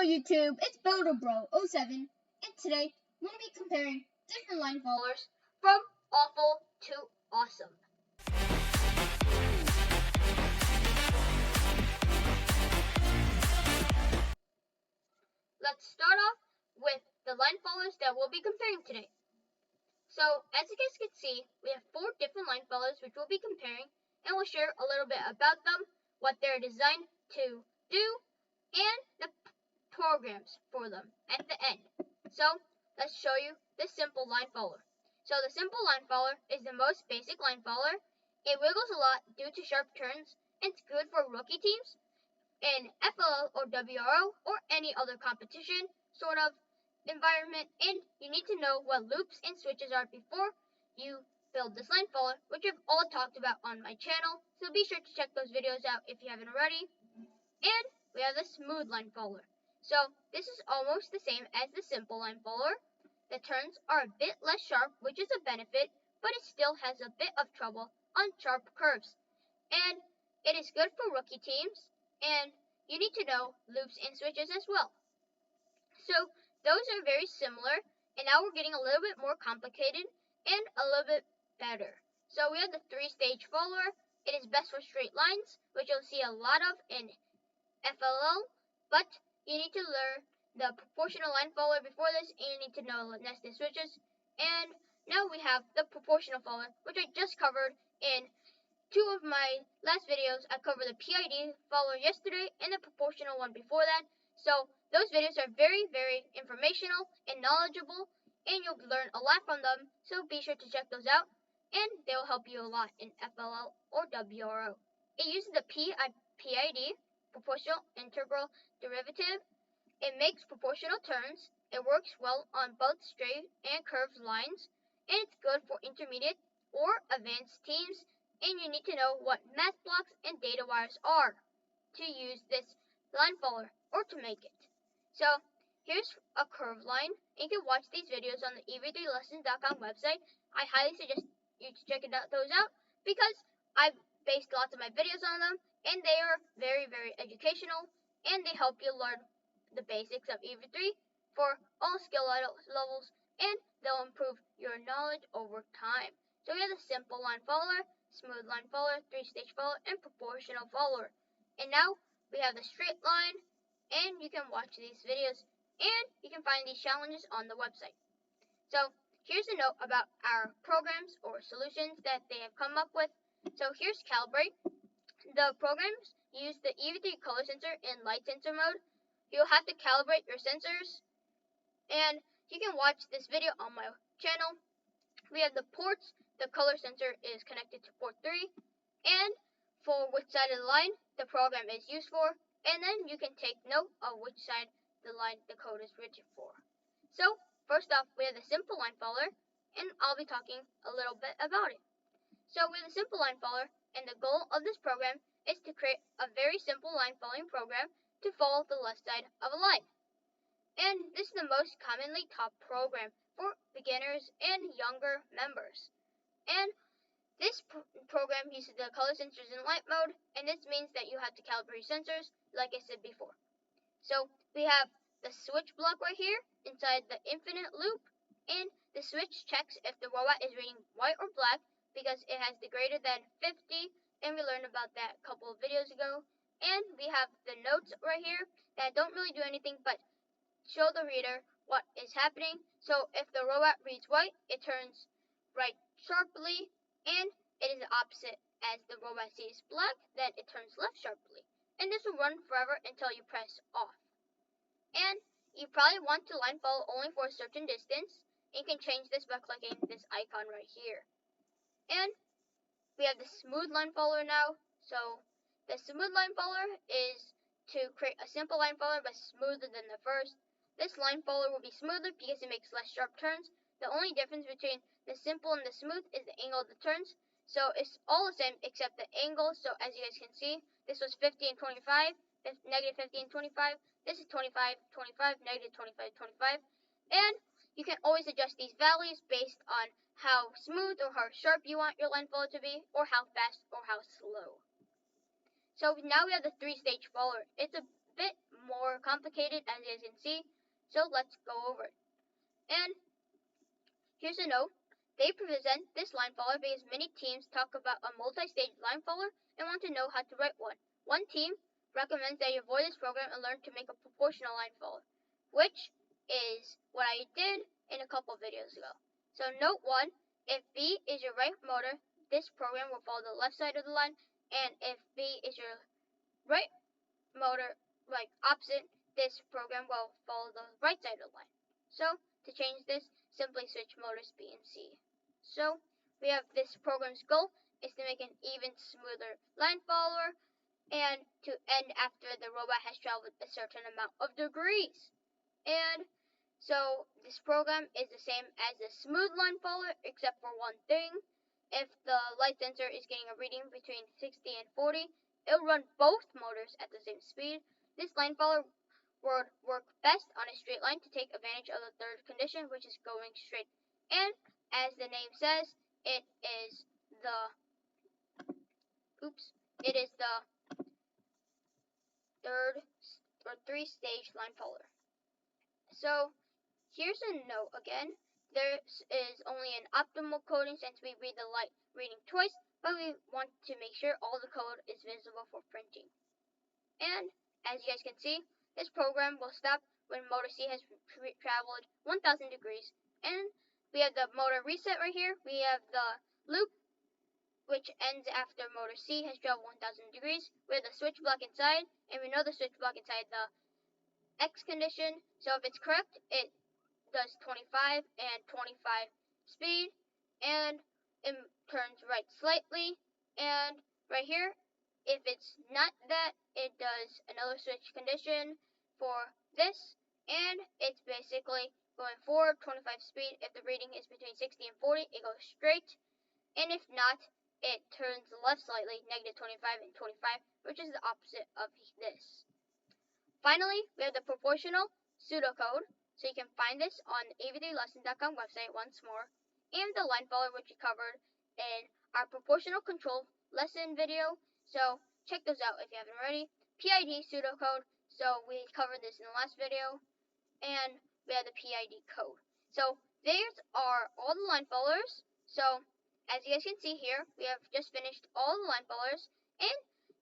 YouTube, it's BuilderBro07, and today I'm going to be comparing different line followers from awful to awesome. Let's start off with the line followers that we'll be comparing today. So, as you guys can see, we have 4 different line followers which we'll be comparing, and we'll share a little bit about them, what they're designed to do, and the programs for them at the end. So, let's show you the simple line follower. So, the simple line follower is the most basic line follower. It wiggles a lot due to sharp turns, and it's good for rookie teams in FLL or WRO or any other competition sort of environment, and you need to know what loops and switches are before you build this line follower, which I've all talked about on my channel, so be sure to check those videos out if you haven't already. And we have the smooth line follower. So this is almost the same as the simple line follower. The turns are a bit less sharp, which is a benefit, but it still has a bit of trouble on sharp curves. And it is good for rookie teams, and you need to know loops and switches as well. So those are very similar, and now we're getting a little bit more complicated and a little bit better. So we have the 3-stage follower. It is best for straight lines, which you'll see a lot of in FLL, but you need to learn the proportional line follower before this, and you need to know nested switches. And now we have the proportional follower, which I just covered in 2 of my last videos. I covered the PID follower yesterday and the proportional one before that. So those videos are very, very informational and knowledgeable, and you'll learn a lot from them. So be sure to check those out, and they will help you a lot in FLL or WRO. It uses the PID, proportional integral derivative. It makes proportional turns. It works well on both straight and curved lines, and it's good for intermediate or advanced teams. And you need to know what math blocks and data wires are to use this line follower or to make it. So here's a curved line. You can watch these videos on the ev3lessons.com website. I highly suggest you to check those out because I've based lots of my videos on them, and they are very, very educational, and they help you learn the basics of EV3 for all skill levels, and they'll improve your knowledge over time. So we have the simple line follower, smooth line follower, 3-stage follower, and proportional follower. And now we have the straight line, and you can watch these videos, and you can find these challenges on the website. So here's a note about our programs or solutions that they have come up with. So here's Calibrate. The programs use the EV3 color sensor in light sensor mode. You'll have to calibrate your sensors, and you can watch this video on my channel. We have the ports. The color sensor is connected to port 3, and for which side of the line the program is used for, and then you can take note of which side the line the code is written for. So first off, we have the simple line follower, and I'll be talking a little bit about it. So with the simple line follower, and the goal of this program is to create a very simple line following program to follow the left side of a line. And this is the most commonly taught program for beginners and younger members. And this program uses the color sensors in light mode, and this means that you have to calibrate sensors, like I said before. So we have the switch block right here inside the infinite loop, and the switch checks if the robot is reading white or black because it has the greater than 50, and we learned about that a couple of videos ago. And we have the notes right here that don't really do anything but show the reader what is happening. So if the robot reads white, it turns right sharply, and it is the opposite. As the robot sees black, then it turns left sharply. And this will run forever until you press off. And you probably want to line follow only for a certain distance. You can change this by clicking this icon right here. And we have the smooth line follower now. So the smooth line follower is to create a simple line follower but smoother than the first. This line follower will be smoother because it makes less sharp turns. The only difference between the simple and the smooth is the angle of the turns. So it's all the same except the angle. So as you guys can see, this was 50 and 25, negative 50 and 25. This is 25, 25, negative 25, 25. And you can always adjust these values based on how smooth or how sharp you want your line follower to be, or how fast or how slow. So now we have the 3-stage follower. It's a bit more complicated, as you guys can see. So let's go over it. And here's a note. They present this line follower because many teams talk about a multi-stage line follower and want to know how to write one. One team recommends that you avoid this program and learn to make a proportional line follower, which is what I did in a couple videos ago. So note 1, if B is your right motor, this program will follow the left side of the line, and if B is your right motor, like opposite, this program will follow the right side of the line. So to change this, simply switch motors B and C. So we have this program's goal is to make an even smoother line follower and to end after the robot has traveled a certain amount of degrees. And so this program is the same as the smooth line follower except for one thing. If the light sensor is getting a reading between 60 and 40, it'll run both motors at the same speed. This line follower would work best on a straight line to take advantage of the third condition, which is going straight. And as the name says, it is the third or three-stage line follower. So here's a note again. There is only an optimal coding since we read the light reading twice, but we want to make sure all the code is visible for printing. And as you guys can see, this program will stop when motor C has traveled 1000 degrees. And we have the motor reset right here. We have the loop, which ends after motor C has traveled 1000 degrees. We have the switch block inside, and we know the switch block inside the X condition. So if it's correct, it does 25 and 25 speed, and it turns right slightly. And right here, if it's not that, it does another switch condition for this, and it's basically going forward 25 speed. If the reading is between 60 and 40, it goes straight, and if not, it turns left slightly, negative 25 and 25, which is the opposite of this. Finally, we have the proportional pseudocode, so you can find this on the avdlessons.com website once more, and the line follower, which we covered in our proportional control lesson video, so check those out if you haven't already. PID pseudocode, so we covered this in the last video, and we have the PID code. So these are all the line followers. So as you guys can see here, we have just finished all the line followers, and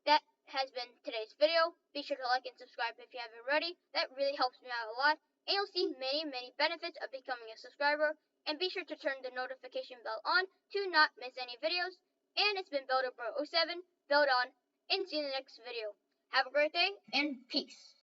that has been today's video. Be sure to like and subscribe if you haven't already. That really helps me out a lot, and you'll see many benefits of becoming a subscriber. And be sure to turn the notification bell on to not miss any videos. And it's been BuilderBro07, build on, and see you in the next video. Have a great day, and peace.